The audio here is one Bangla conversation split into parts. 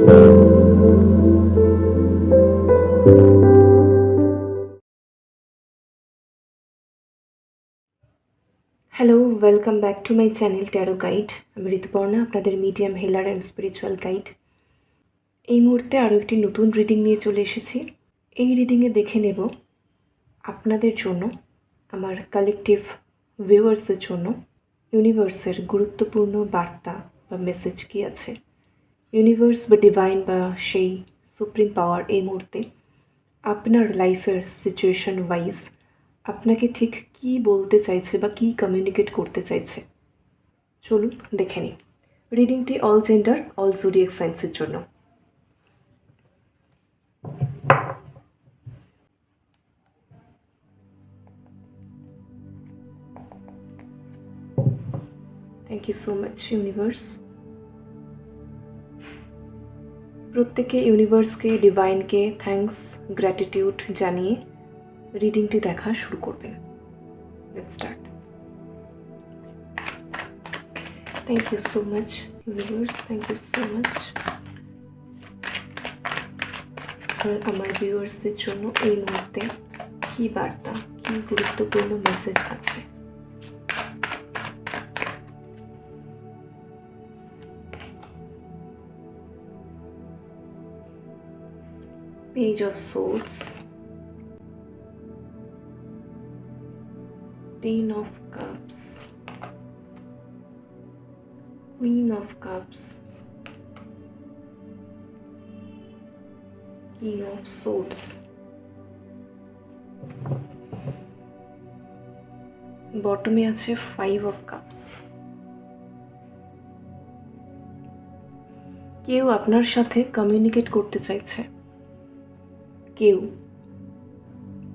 Hello, welcome back to my channel tarot guide. আমি ঋতুপর্ণা, আপনাদের medium healer and spiritual guide. এই মুহূর্তে আরও একটি নতুন রিডিং নিয়ে চলে এসেছি। এই রিডিংয়ে দেখে নেব আপনাদের জন্য, আমার কালেকটিভ ভিউয়ার্সদের জন্য ইউনিভার্সের গুরুত্বপূর্ণ বার্তা বা মেসেজ কী আছে। ইউনিভার্স বা ডিভাইন বা সেই সুপ্রিম পাওয়ার এই মুহূর্তে আপনার লাইফের সিচুয়েশন ওয়াইজ আপনাকে ঠিক কী বলতে চাইছে বা কী কমিউনিকেট করতে চাইছে, চলুন দেখে নিই। রিডিংটি অল জেন্ডার, অল জোডিয়াক সাইন্সের জন্য। Thank you so much universe. প্রত্যেকে ইউনিভার্সকে, ডিভাইনকে থ্যাঙ্কস, গ্র্যাটিটিউড জানিয়ে রিডিংটি দেখা শুরু করবেন। Let's start. Thank you so much universe, thank you so much. আমার ভিউয়ার্সদের জন্য এই মুহূর্তে কী বার্তা, কী গুরুত্বপূর্ণ মেসেজ আছে। Page of Swords, Ten of Cups, Queen of Cups, King of Swords, বটমে আছে Five of Cups। কেউ আপনার সাথে কমিউনিকেট করতে চাইছে। কেউ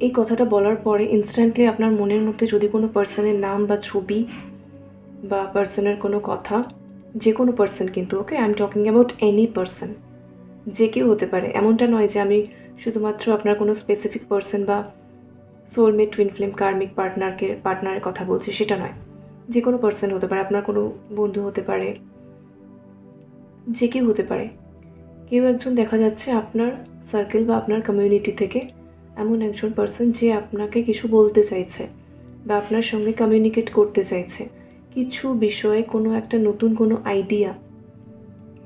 এই কথাটা বলার পরে ইনস্ট্যান্টলি আপনার মনের মধ্যে যদি কোনো পার্সনের নাম বা ছবি বা পার্সনের কোনো কথা, যে কোনো পার্সন কিন্তু, okay, I am talking about any person, যে কেউ হতে পারে। এমনটা নয় যে আমি শুধুমাত্র আপনার কোনো স্পেসিফিক পার্সন বা সোলমেট, টুইন ফ্লেম, কার্মিক পার্টনারের কথা বলছি, সেটা নয়। যে কোনো পার্সন হতে পারে, আপনার কোনো বন্ধু হতে পারে, যে কেউ হতে পারে। কেউ একজন দেখা যাচ্ছে আপনার সার্কেল বা আপনার কমিউনিটি থেকে এমন একজন পার্সন যে আপনাকে কিছু বলতে চাইছে বা আপনার সঙ্গে কমিউনিকেট করতে চাইছে কিছু বিষয়ে, কোনো একটা নতুন কোনো আইডিয়া,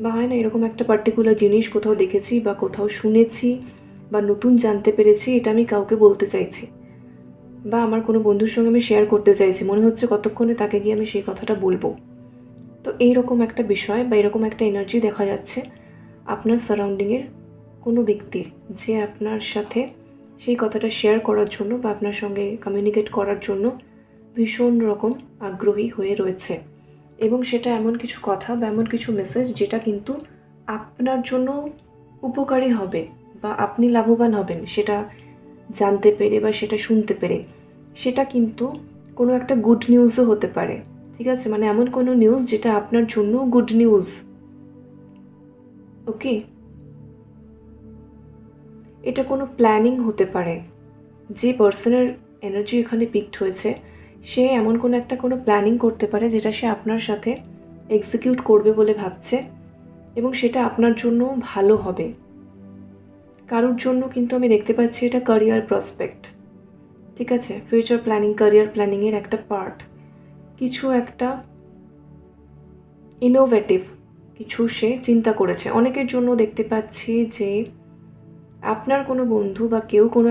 বা হয় না এরকম একটা পার্টিকুলার জিনিস কোথাও দেখেছি বা কোথাও শুনেছি বা নতুন জানতে পেরেছি, এটা আমি কাউকে বলতে চাইছি বা আমার কোনো বন্ধুর সঙ্গে আমি শেয়ার করতে চাইছি, মনে হচ্ছে কতক্ষণে তাকে গিয়ে আমি সেই কথাটা বলবো। তো এইরকম একটা বিষয় বা এরকম একটা এনার্জি দেখা যাচ্ছে আপনার সারাউন্ডিংয়ের কোনো ব্যক্তির, যে আপনার সাথে সেই কথাটা শেয়ার করার জন্য বা আপনার সঙ্গে কমিউনিকেট করার জন্য ভীষণ রকম আগ্রহী হয়ে রয়েছে। এবং সেটা এমন কিছু কথা বা এমন কিছু মেসেজ যেটা কিন্তু আপনার জন্য উপকারী হবে বা আপনি লাভবান হবেন সেটা জানতে পেরে বা সেটা শুনতে পেরে। সেটা কিন্তু কোনো একটা গুড নিউজও হতে পারে, ঠিক আছে? মানে এমন কোনো নিউজ যেটা আপনার জন্য গুড নিউজ, ওকে? এটা কোনো প্ল্যানিং হতে পারে। যে পার্সনের এনার্জি এখানে পিকড হয়েছে সে এমন কোনো প্ল্যানিং করতে পারে যেটা সে আপনার সাথে এক্সিকিউট করবে বলে ভাবছে, এবং সেটা আপনার জন্য ভালো হবে। কারোর জন্য কিন্তু আমি দেখতে পাচ্ছি এটা ক্যারিয়ার প্রসপেক্ট, ঠিক আছে? ফিউচার প্ল্যানিং, ক্যারিয়ার প্ল্যানিংয়ের একটা পার্ট, কিছু একটা ইনোভেটিভ কিছু সে চিন্তা করেছে। অনেকের জন্য দেখতে পাচ্ছি যে আপনার কোনো বন্ধু বা কেউ কোনো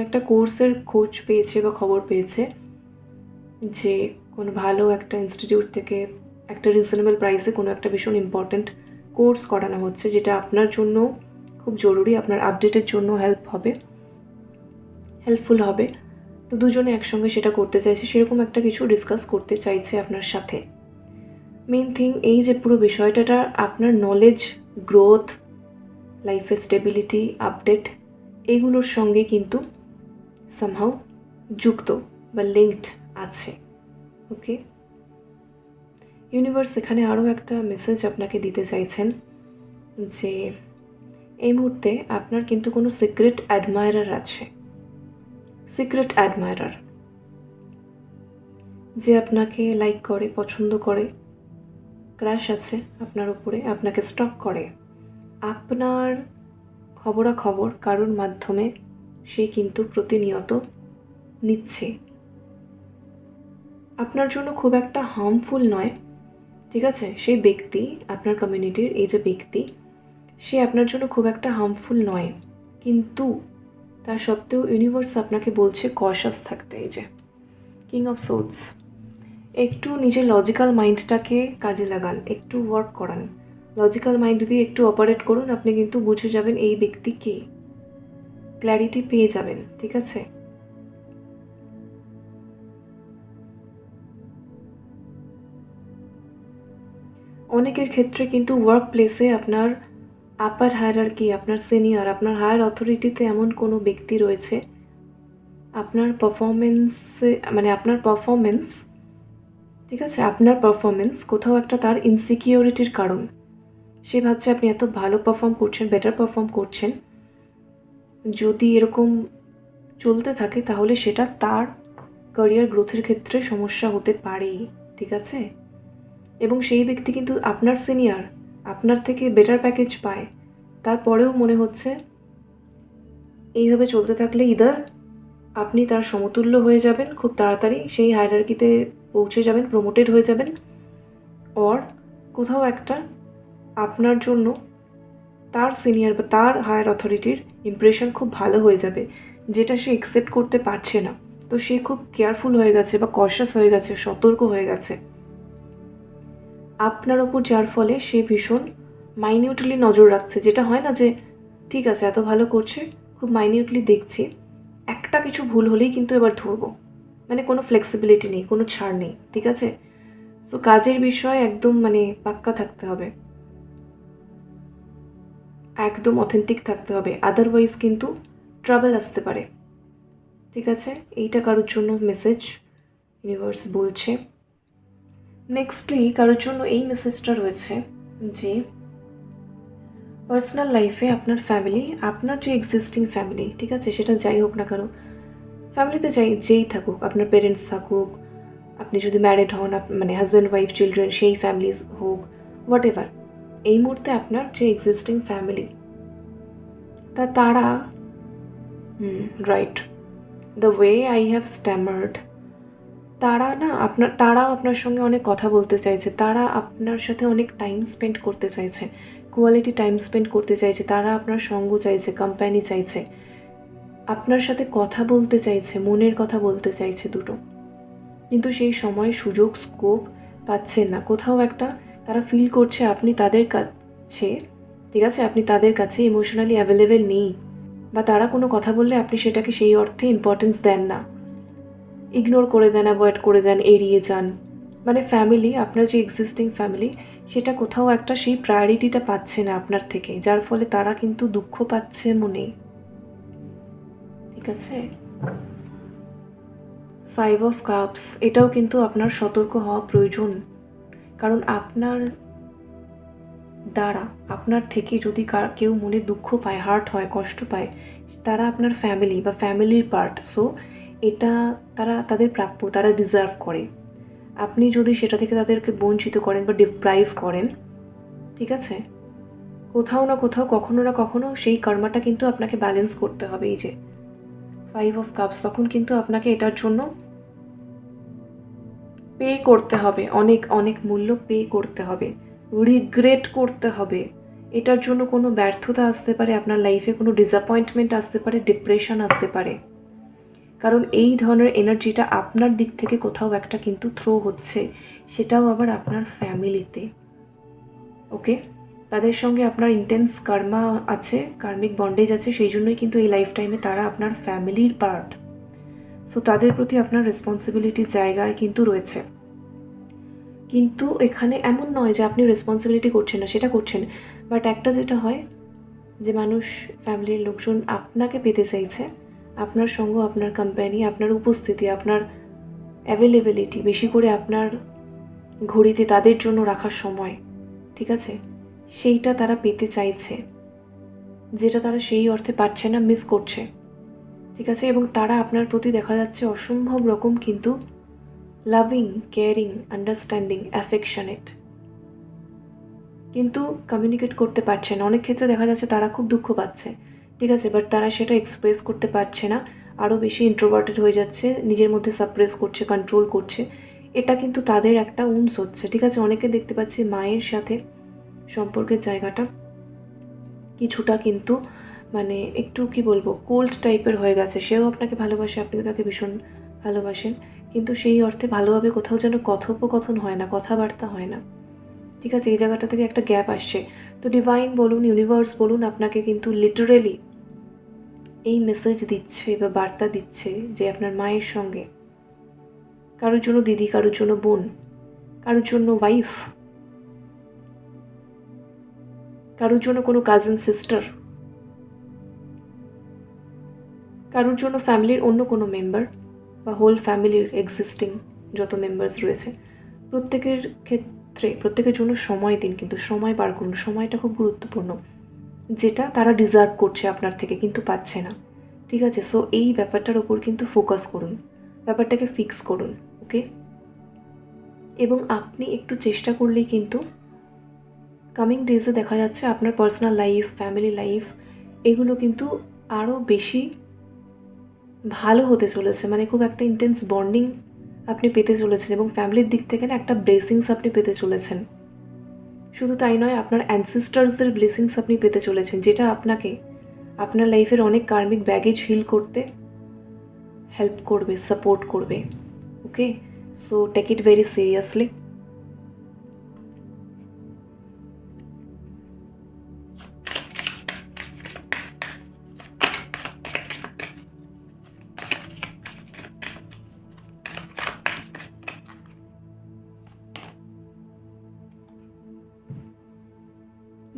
একটা কোর্সের খোঁজ পেয়েছে বা খবর পেয়েছে যে কোনো ভালো একটা ইনস্টিটিউট থেকে একটা রিজনেবল প্রাইসে কোনো একটা ভীষণ ইম্পর্ট্যান্ট কোর্স করানো হচ্ছে, যেটা আপনার জন্য খুব জরুরি, আপনার আপডেটের জন্য হেল্পফুল হবে। তো দুজনে একসঙ্গে সেটা করতে চাইছে, সেরকম একটা কিছু ডিসকাস করতে চাইছে আপনার সাথে। মেইন থিং এই যে পুরো বিষয়টা আপনার নলেজ, গ্রোথ, লাইফের স্টেবিলিটি, আপডেট, এইগুলোর সঙ্গে কিন্তু সামহাউ যুক্ত বা লিঙ্কড আছে, ওকে? ইউনিভার্স এখানে আরও একটা মেসেজ আপনাকে দিতে চাইছেন যে এই মুহূর্তে আপনার কিন্তু কোনো সিক্রেট অ্যাডমায়ারার আছে। সিক্রেট অ্যাডমায়ারার যে আপনাকে লাইক করে, পছন্দ করে, ক্রাশ আছে আপনার উপরে, আপনাকে স্টক করে। আপনার খবরাখবর কারোর মাধ্যমে সে কিন্তু প্রতিনিয়ত নিচ্ছে। আপনার জন্য খুব একটা হার্মফুল নয়, ঠিক আছে? সেই ব্যক্তি, আপনার কমিউনিটির এই যে ব্যক্তি, সে আপনার জন্য খুব একটা হার্মফুল নয়, কিন্তু তা সত্ত্বেও ইউনিভার্স আপনাকে বলছে কশাস থাকতে। এই যে কিং অফ সোর্ডস, একটু নিজের লজিক্যাল মাইন্ডটাকে কাজে লাগান, একটু ওয়ার্ক করান, লজিক্যাল মাইন্ড দিয়ে একটু অপারেট করুন, আপনি কিন্তু বুঝে যাবেন এই ব্যক্তি কে, ক্ল্যারিটি পেয়ে যাবেন, ঠিক আছে? অনেকের ক্ষেত্রে কিন্তু ওয়ার্ক প্লেসে আপনার আপার হায়ারার্কি, আপনার সিনিয়র, আপনার হায়ার অথরিটিতে এমন কোনো ব্যক্তি রয়েছে, আপনার পারফরমেন্সে মানে আপনার পারফরমেন্স, ঠিক আছে, আপনার পারফরমেন্স কোথাও একটা তার ইনসিকিউরিটির কারণ। সে ভাবছে আপনি এত ভালো পারফর্ম করছেন, বেটার পারফর্ম করছেন, যদি এরকম চলতে থাকে তাহলে সেটা তার ক্যারিয়ার গ্রোথের ক্ষেত্রে সমস্যা হতে পারে, ঠিক আছে? এবং সেই ব্যক্তি কিন্তু আপনার সিনিয়র, আপনার থেকে বেটার প্যাকেজ পায়, তারপরেও মনে হচ্ছে এইভাবে চলতে থাকলে ইদার আপনি তার সমতুল্য হয়ে যাবেন খুব তাড়াতাড়ি, সেই হায়ারার্কিতে পৌঁছে যাবেন, প্রমোটেড হয়ে যাবেন, অর কোথাও একটা আপনার জন্য তার সিনিয়র বা তার হায়ার অথরিটির ইমপ্রেশন খুব ভালো হয়ে যাবে, যেটা সে অ্যাকসেপ্ট করতে পারছে না। তো সে খুব কেয়ারফুল হয়ে গেছে বা কশাস হয়ে গেছে, সতর্ক হয়ে গেছে আপনার ওপর, যার ফলে সে ভীষণ মাইনিউটলি নজর রাখছে। যেটা হয় না যে ঠিক আছে এত ভালো করছে, খুব মাইনিউটলি দেখছি, একটা কিছু ভুল হলেই কিন্তু এবার ধরবো, মানে কোনো ফ্লেক্সিবিলিটি নেই, কোনো ছাড় নেই, ঠিক আছে? তো কাজের বিষয়ে একদম মানে পাক্কা থাকতে হবে, একদম অথেন্টিক থাকতে হবে, আদারওয়াইজ কিন্তু ট্রাবল আসতে পারে, ঠিক আছে? এইটা কারোর জন্য মেসেজ ইউনিভার্স বলছে। নেক্সটলি কারোর জন্য এই মেসেজটা রয়েছে যে পার্সোনাল লাইফে আপনার ফ্যামিলি, আপনার যে এক্সিস্টিং ফ্যামিলি, ঠিক আছে, সেটা যাই হোক না কেন, ফ্যামিলিতে যেই থাকুক, আপনার পেরেন্টস থাকুক, আপনি যদি ম্যারিড হন, মানে হাজব্যান্ড ওয়াইফ চিলড্রেন, সেই ফ্যামিলিজ হোক, হোয়াট এভার, এই মুহূর্তে আপনার যে এক্সিস্টিং ফ্যামিলি, তারা right, the way I have stammered, তারাও আপনার সঙ্গে অনেক কথা বলতে চাইছে, তারা আপনার সাথে অনেক টাইম স্পেন্ড করতে চাইছে, কোয়ালিটি টাইম স্পেন্ড করতে চাইছে, তারা আপনার সঙ্গ চাইছে, কোম্পানি চাইছে, আপনার সাথে কথা বলতে চাইছে, মনের কথা বলতে চাইছে দুটো, কিন্তু সেই সময় সুযোগ স্কোপ পাচ্ছেন না। কোথাও একটা তারা ফিল করছে আপনি তাদের কাছে, ঠিক আছে, আপনি তাদের কাছে ইমোশনালি অ্যাভেলেবেল নেই, বা তারা কোনো কথা বললে আপনি সেটাকে সেই অর্থে ইম্পর্টেন্স দেন না, ইগনোর করে দেন, অ্যাভয়েড করে দেন, এড়িয়ে যান। মানে ফ্যামিলি, আপনার যে এক্সিস্টিং ফ্যামিলি, সেটা কোথাও একটা সেই প্রায়োরিটিটা পাচ্ছে না আপনার থেকে, যার ফলে তারা কিন্তু দুঃখ পাচ্ছে মনে, ঠিক আছে? 5 অফ কাপস, এটাও কিন্তু আপনার সতর্ক হওয়া প্রয়োজন, কারণ আপনার দ্বারা, আপনার থেকে যদি কেউ মনে দুঃখ পায়, হার্ট হয়, কষ্ট পায়, তারা আপনার ফ্যামিলি বা ফ্যামিলির পার্ট, সো এটা তাদের প্রাপ্য, তারা ডিজার্ভ করে। আপনি যদি সেটা থেকে তাদেরকে বঞ্চিত করেন বা ডিপ্রাইভ করেন, ঠিক আছে, কোথাও না কোথাও, কখনো না কখনো সেই কর্মাটা কিন্তু আপনাকে ব্যালেন্স করতে হবে। এই যে 5 অফ কাপস, তখন কিন্তু আপনাকে এটার জন্য পে করতে হবে, অনেক অনেক মূল্য পে করতে হবে, রিগ্রেট করতে হবে। এটার জন্য কোনো ব্যর্থতা আসতে পারে আপনার লাইফে, কোনো ডিসঅ্যাপয়েন্টমেন্ট আসতে পারে, ডিপ্রেশন আসতে পারে, কারণ এই ধরনের এনার্জিটা আপনার দিক থেকে কোথাও একটা কিন্তু থ্রো হচ্ছে, সেটাও আবার আপনার ফ্যামিলিতে। ওকে, তাদের সঙ্গে আপনার ইন্টেন্স কার্মা আছে, কার্মিক বন্ডেজ আছে, সেই জন্যই কিন্তু এই লাইফ টাইমে তারা আপনার ফ্যামিলির পার্ট। সো তাদের প্রতি আপনার রেসপন্সিবিলিটির জায়গায় কিন্তু রয়েছে, কিন্তু এখানে এমন নয় যে আপনি রেসপন্সিবিলিটি করছেন না, সেটা করছেন, বাট একটা যেটা হয় যে মানুষ, ফ্যামিলির লোকজন আপনাকে পেতে চাইছে, আপনার সঙ্গ, আপনার কোম্পানি, আপনার উপস্থিতি, আপনার অ্যাভেলেবিলিটি, বেশি করে আপনার ঘড়িতে তাদের জন্য রাখার সময়, ঠিক আছে, সেইটা তারা পেতে চাইছে, যেটা তারা সেই অর্থে পাচ্ছে না, মিস করছে, ঠিক আছে? এবং তারা আপনার প্রতি দেখা যাচ্ছে অসম্ভব রকম কিন্তু লাভিং, কেয়ারিং, আন্ডারস্ট্যান্ডিং, অ্যাফেকশনেট, কিন্তু কমিউনিকেট করতে পারছে না। অনেক ক্ষেত্রে দেখা যাচ্ছে তারা খুব দুঃখ পাচ্ছে, ঠিক আছে, বাট তারা সেটা এক্সপ্রেস করতে পারছে না, আরও বেশি ইন্ট্রোভার্টেড হয়ে যাচ্ছে, নিজের মধ্যে সাপ্রেস করছে, কন্ট্রোল করছে। এটা কিন্তু তাদের একটা উন্স হচ্ছে, ঠিক আছে। অনেকে দেখতে পাচ্ছি মায়ের সাথে সম্পর্কের জায়গাটা কিছুটা কিন্তু মানে একটু কি বলবো কোল্ড টাইপের হয়ে গেছে। সেও আপনাকে ভালোবাসে, আপনিও তাকে ভীষণ ভালোবাসেন, কিন্তু সেই অর্থে ভালোভাবে কোথাও যেন কথোপকথন হয় না, কথাবার্তা হয় না, ঠিক আছে। এই জায়গাটা থেকে একটা গ্যাপ আসছে। তো ডিভাইন বলুন, ইউনিভার্স বলুন, আপনাকে কিন্তু লিটারেলি এই মেসেজ দিচ্ছে বা বার্তা দিচ্ছে যে আপনার মায়ের সঙ্গে, কারোর জন্য দিদি, কারোর জন্য বোন, কারোর জন্য ওয়াইফ, কারোর জন্য কোনো কাজিন সিস্টার, কারোর জন্য ফ্যামিলির অন্য কোনো মেম্বার বা হোল ফ্যামিলির এক্সিস্টিং যত মেম্বার্স রয়েছে, প্রত্যেকের ক্ষেত্রে প্রত্যেকের জন্য সময় দিন, কিন্তু সময় বার করুন। সময়টা খুব গুরুত্বপূর্ণ, যেটা তারা ডিজার্ভ করছে আপনার থেকে কিন্তু পাচ্ছে না, ঠিক আছে। সো এই ব্যাপারটার ওপর কিন্তু ফোকাস করুন, ব্যাপারটাকে ফিক্স করুন, ওকে। এবং আপনি একটু চেষ্টা করলেই কিন্তু কামিং ডেজে দেখা যাচ্ছে আপনার পার্সোনাল লাইফ, ফ্যামিলি লাইফ, এগুলো কিন্তু আরও বেশি ভালো হতে চলেছে। মানে খুব একটা ইন্টেন্স বন্ডিং আপনি পেতে চলেছেন এবং ফ্যামিলির দিক থেকে না একটা ব্লেসিংস আপনি পেতে চলেছেন। শুধু তাই নয়, আপনার অ্যানসেস্টার্সদের ব্লেসিংস আপনি পেতে চলেছেন, যেটা আপনাকে আপনার লাইফের অনেক কার্মিক ব্যাগেজ হিল করতে হেল্প করবে, সাপোর্ট করবে, okay. So take it very seriously.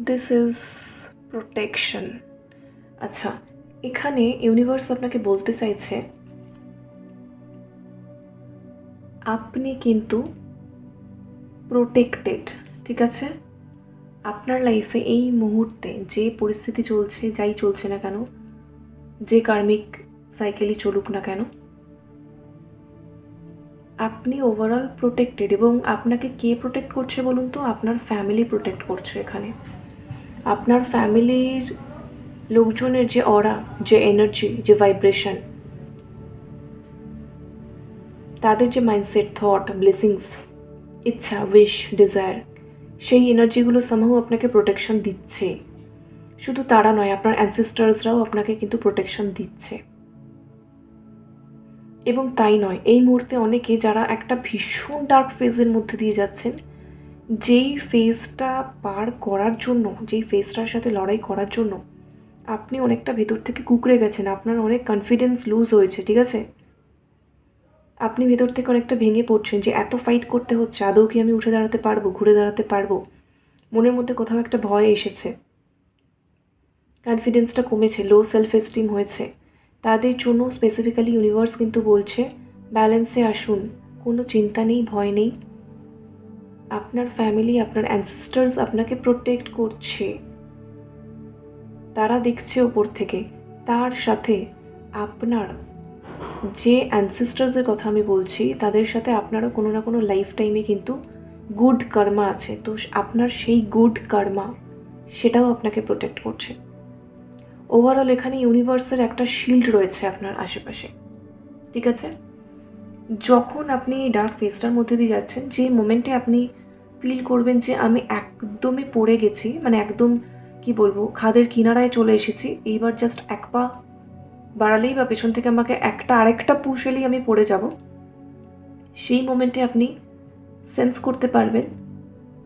This is protection. আচ্ছা, এখানে ইউনিভার্স আপনাকে বলতে চাইছে আপনি কিন্তু প্রোটেক্টেড, ঠিক আছে। আপনার লাইফে এই মুহূর্তে যে পরিস্থিতি চলছে, যাই চলছে না কেন, যে কার্মিক সাইকেলই চলুক না কেন, আপনি ওভারঅল প্রোটেক্টেড। এবং আপনাকে কে প্রোটেক্ট করছে বলুন তো? আপনার ফ্যামিলি প্রোটেক্ট করছে এখানে। আপনার ফ্যামিলির লোকজনের যে অরা, যে এনার্জি, যে ভাইব্রেশন, তাদের যে মাইন্ডসেট, থট, ব্লেসিংস, ইচ্ছা, উইশ, ডিজায়ার, সেই এনার্জিগুলো সামহাউ আপনাকে প্রোটেকশন দিচ্ছে। শুধু তারা নয়, আপনার অ্যানসেস্টার্সরাও আপনাকে কিন্তু প্রোটেকশন দিচ্ছে। এবং তাই নয়, এই মুহূর্তে অনেকে যারা একটা ভীষণ ডার্ক ফেজের মধ্যে দিয়ে যাচ্ছেন, যেই ফেজটা পার করার জন্য, যেই ফেজটার সাথে লড়াই করার জন্য আপনি অনেকটা ভেতর থেকে কুঁকড়ে গেছেন, আপনার অনেক কনফিডেন্স লুজ হয়েছে, ঠিক আছে। আপনি ভেতর থেকে অনেকটা ভেঙে পড়ছেন যে এত ফাইট করতে হচ্ছে, আদৌ কি আমি উঠে দাঁড়াতে পারবো, ঘুরে দাঁড়াতে পারবো। মনের মধ্যে কোথাও একটা ভয় এসেছে, কনফিডেন্সটা কমেছে, লো সেলফ এস্টিম হয়েছে। তাদের জন্য স্পেসিফিক্যালি ইউনিভার্স কিন্তু বলছে ব্যালেন্সে আসুন, কোনো চিন্তা নেই, ভয় নেই। আপনার ফ্যামিলি, আপনার অ্যানসেস্টার্স আপনাকে প্রোটেক্ট করছে, তারা দেখছে ওপর থেকে। তার সাথে আপনার যে অ্যানসেস্টার্সের কথা আমি বলছি, তাদের সাথে আপনারও কোনো না কোনো লাইফ টাইমে কিন্তু গুড কর্মা আছে। তো আপনার সেই গুড কর্মা, সেটাও আপনাকে প্রোটেক্ট করছে। ওভারঅল এখানে ইউনিভার্সের একটা শিল্ড রয়েছে আপনার আশেপাশে, ঠিক আছে। যখন আপনি এই ডার্ক ফেজটার মধ্যে দিয়ে যাচ্ছেন, যে মোমেন্টে আপনি ফিল করবেন যে আমি একদমই পড়ে গেছি, মানে একদম কি বলবো, খাদের কিনারায় চলে এসেছি, এইবার জাস্ট এক পা বাড়ালেই বা পেছন থেকে আমাকে আরেকটা পুশ এলেই আমি পড়ে যাব, সেই মোমেন্টে আপনি সেন্স করতে পারবেন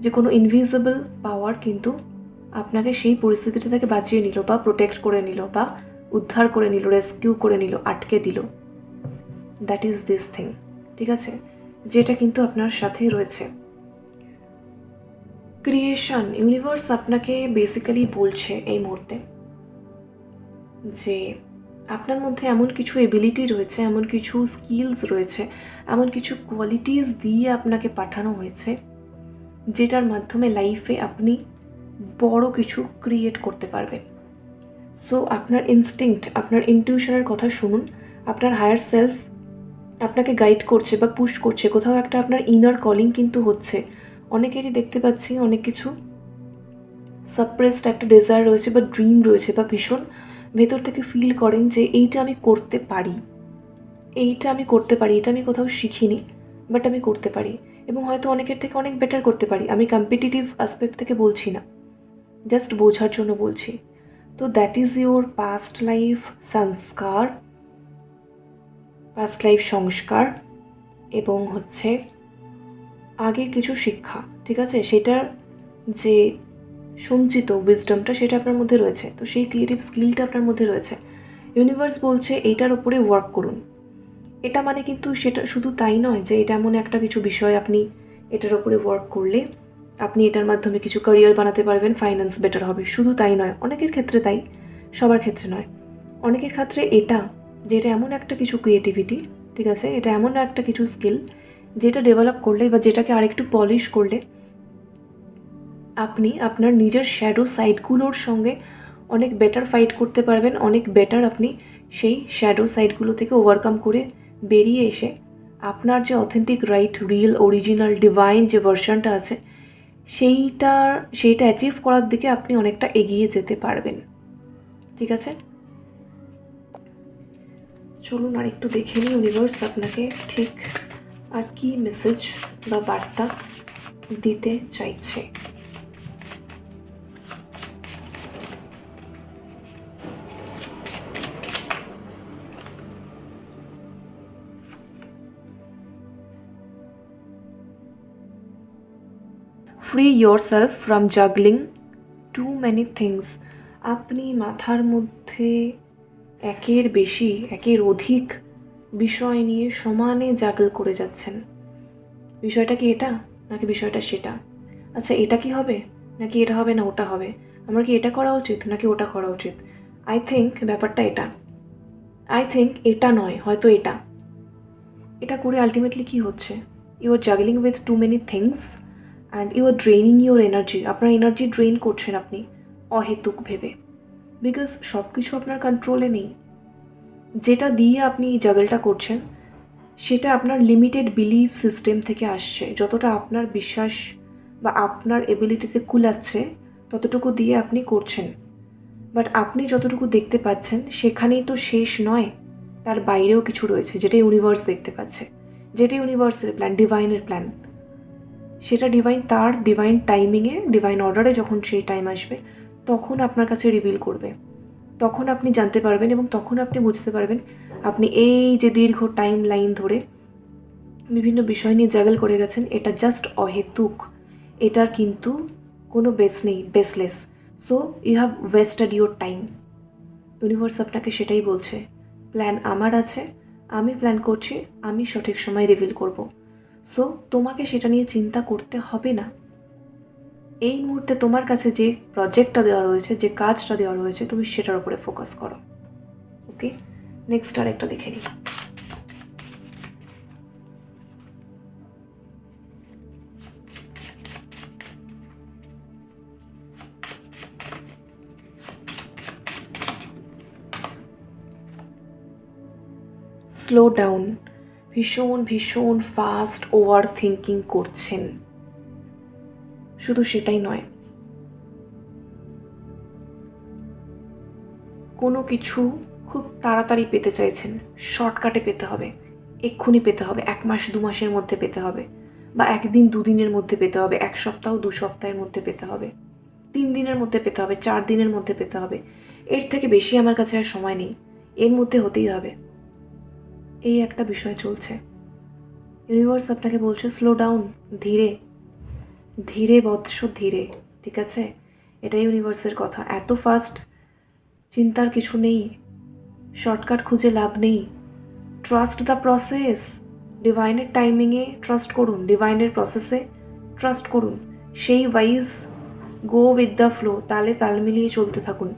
যে কোনো ইনভিজিবল পাওয়ার কিন্তু আপনাকে সেই পরিস্থিতিটা থেকে বাঁচিয়ে নিল, বা প্রোটেক্ট করে নিল, বা উদ্ধার করে নিল, রেস্কিউ করে নিল, আটকে দিল। দ্যাট ইজ দিস থিং, ঠিক আছে, যেটা কিন্তু আপনার সাথেই রয়েছে। ক্রিয়েশন, ইউনিভার্স আপনাকে বেসিক্যালি বলছে এই মুহূর্তে যে আপনার মধ্যে এমন কিছু এবিলিটি রয়েছে, এমন কিছু স্কিলস রয়েছে, এমন কিছু কোয়ালিটিস দিয়ে আপনাকে পাঠানো হয়েছে, যেটার মাধ্যমে লাইফে আপনি বড় কিছু ক্রিয়েট করতে পারবেন। সো আপনার ইনস্টিংক্ট, আপনার ইনটিউশনের কথা শুনুন। আপনার হায়ার সেলফ আপনাকে গাইড করছে বা পুশ করছে, কোথাও একটা আপনার ইনার কলিং কিন্তু হচ্ছে। অনেকেরই দেখতে পাচ্ছি অনেক কিছু সাপ্রেসড একটা ডেজায়ার রয়েছে বা ড্রিম রয়েছে, বা ভীষণ ভেতর থেকে ফিল করেন যে এইটা আমি করতে পারি, এইটা আমি করতে পারি, এটা আমি কোথাও শিখিনি, বাট আমি করতে পারি, এবং হয়তো অনেকের থেকে অনেক বেটার করতে পারি। আমি কম্পিটিটিভ অ্যাসপেক্ট থেকে বলছি না, জাস্ট বোঝার জন্য বলছি। তো that is your past life সংস্কার, পাস্ট লাইফ সংস্কার, এবং হচ্ছে আগের কিছু শিক্ষা, ঠিক আছে? সেটার যে সঞ্চিত উইজডমটা সেটা আপনার মধ্যে রয়েছে, তো সেই ক্রিয়েটিভ স্কিলটা আপনার মধ্যে রয়েছে। ইউনিভার্স বলছে এইটার ওপরে ওয়ার্ক করুন। এটা মানে কিন্তু সেটা শুধু তাই নয় যে এটা এমন একটা কিছু বিষয় আপনি এটার ওপরে ওয়ার্ক করলে আপনি এটার মাধ্যমে কিছু ক্যারিয়ার বানাতে পারবেন, ফাইন্যান্স বেটার হবে, শুধু তাই নয়। অনেকের ক্ষেত্রে তাই, সবার ক্ষেত্রে নয়। অনেকের ক্ষেত্রে এটা যে এটা এমন একটা কিছু ক্রিয়েটিভিটি, ঠিক আছে, এটা এমন একটা কিছু স্কিল যেটা ডেভেলপ করলে বা যেটাকে আরেকটু পলিশ করলে আপনি আপনার নিজের শ্যাডো সাইডগুলোর সঙ্গে অনেক বেটার ফাইট করতে পারবেন, অনেক বেটার আপনি সেই শ্যাডো সাইডগুলো থেকে ওভারকাম করে বেরিয়ে এসে আপনার যে authentic right real original divine যে ভার্সনটা আছে সেইটা অ্যাচিভ করার দিকে আপনি অনেকটা এগিয়ে যেতে পারবেন, ঠিক আছে? চলুন আর একটু দেখে নিই ইউনিভার্স আপনাকে ঠিক আর কি মেসেজ বা বার্তা দিতে চাইছে। Free yourself from juggling too many things। আপনি মাথার মধ্যে একের অধিক বিষয় নিয়ে সমানে জাগল করে যাচ্ছেন। বিষয়টা কি এটা, নাকি বিষয়টা সেটা? আচ্ছা, এটা কি হবে, নাকি এটা হবে, না ওটা হবে? আমার কি এটা করা উচিত, নাকি ওটা করা উচিত? আই থিঙ্ক ব্যাপারটা এটা, আই থিঙ্ক এটা নয়, হয়তো এটা। এটা করে আলটিমেটলি কি হচ্ছে? You are juggling with too many things and you are draining your energy. আপনার এনার্জি ড্রেন করছেন আপনি অহেতুক ভেবে, বিকজ সব কিছু আপনার কন্ট্রোলে নেই। যেটা দিয়ে আপনি এই জাগলটা করছেন সেটা আপনার লিমিটেড বিলিফ সিস্টেম থেকে আসছে। যতটা আপনার বিশ্বাস বা আপনার এবিলিটিতে কুলাচ্ছে ততটুকু দিয়ে আপনি করছেন, বাট আপনি যতটুকু দেখতে পাচ্ছেন সেখানেই তো শেষ নয়, তার বাইরেও কিছু রয়েছে যেটা ইউনিভার্স দেখতে পাচ্ছে, যেটা ইউনিভার্সের প্ল্যান, ডিভাইনের প্ল্যান। সেটা ডিভাইন তার ডিভাইন টাইমিংয়ে, ডিভাইন অর্ডারে যখন সেই টাইম আসবে তখন আপনার কাছে রিভিল করবে, তখন আপনি জানতে পারবেন এবং তখন আপনি বুঝতে পারবেন আপনি এই যে দীর্ঘ টাইম লাইন ধরে বিভিন্ন বিষয় নিয়ে জাগল করে গেছেন এটা জাস্ট অহেতুক, এটার কিন্তু কোনো বেস নেই, baseless. So you have wasted your time. Universe আপনাকে সেটাই বলছে, প্ল্যান আমার আছে, আমি প্ল্যান করছি, আমি সঠিক সময় রিভিল করব। সো তোমাকে সেটা নিয়ে চিন্তা করতে হবে না। এই মুহূর্তে তোমার কাছে যে প্রজেক্টটা দেওয়া রয়েছে, যে কাজটা দেওয়া রয়েছে, তুমি সেটার উপরে ফোকাস করো। ওকে, নেক্সট আর একটা দেখে নিই। Slow down. ভীষণ ভীষণ ফাস্ট ওভার থিঙ্কিং করছেন। শুধু সেটাই নয়, কোনো কিছু খুব তাড়াতাড়ি পেতে চাইছেন, শর্টকাটে পেতে হবে, এক্ষুনি পেতে হবে, 1 মাস 2 মাসের মধ্যে পেতে হবে, বা 1 দিন 2 দিনের মধ্যে পেতে হবে, 1 সপ্তাহ 2 সপ্তাহের মধ্যে পেতে হবে, 3 দিনের মধ্যে পেতে হবে, 4 দিনের মধ্যে পেতে হবে। এর থেকে বেশি আমার কাছে আর সময় নেই, এর মধ্যে হতেই হবে, এই একটা বিষয় চলছে। ইউনিভার্স আপনাকে বলছে স্লো ডাউন, ধীরে ধীরে বৎস ধীরে, ঠিক আছে? এটাই ইউনিভার্সের কথা। এত ফাস্ট চিন্তার কিছু নেই, শর্টকাট খুঁজে লাভ নেই। Trust the process. ডিভাইনের টাইমিংয়ে ট্রাস্ট করুন, ডিভাইনের প্রসেসে ট্রাস্ট করুন, সেই wise go with the flow, তালে তাল মিলিয়ে চলতে থাকুন।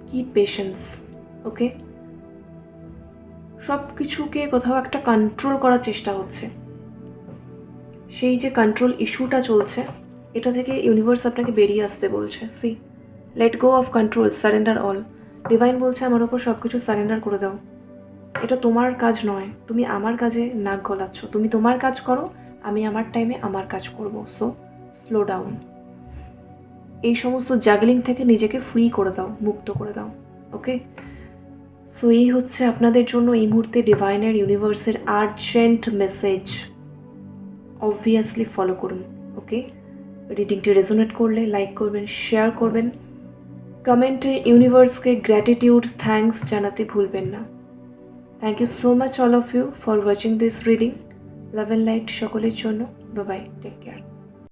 Keep patience, okay? সব কিছুকে কোথাও একটা কন্ট্রোল করার চেষ্টা হচ্ছে, সেই যে কন্ট্রোল ইস্যুটা চলছে এটা থেকে ইউনিভার্স আপনাকে বেরিয়ে আসতে বলছে। See, let go of control, surrender all. Divine বলছে আমার ওপর সব কিছু সারেন্ডার করে দাও, এটা তোমার কাজ নয়, তুমি আমার কাজে নাক গলাচ্ছ, তুমি তোমার কাজ করো, আমি আমার টাইমে আমার কাজ করব। So slow down. এই সমস্ত জাগলিং থেকে নিজেকে ফ্রি করে দাও, মুক্ত করে দাও। ওকে, সো এই হচ্ছে আপনাদের জন্য এই মুহূর্তে ডিভাইনার ইউনিভার্সের আর্জেন্ট মেসেজ। অবভিয়াসলি ফলো করুন। ওকে, রিডিংটি রেজোনেট করলে লাইক করবেন, শেয়ার করবেন, কমেন্টে ইউনিভার্সকে গ্র্যাটিটিউড থ্যাঙ্কস জানাতে ভুলবেন না। Thank you so much all of you for watching this reading. Love and light সকলের জন্য। Bye bye, take care.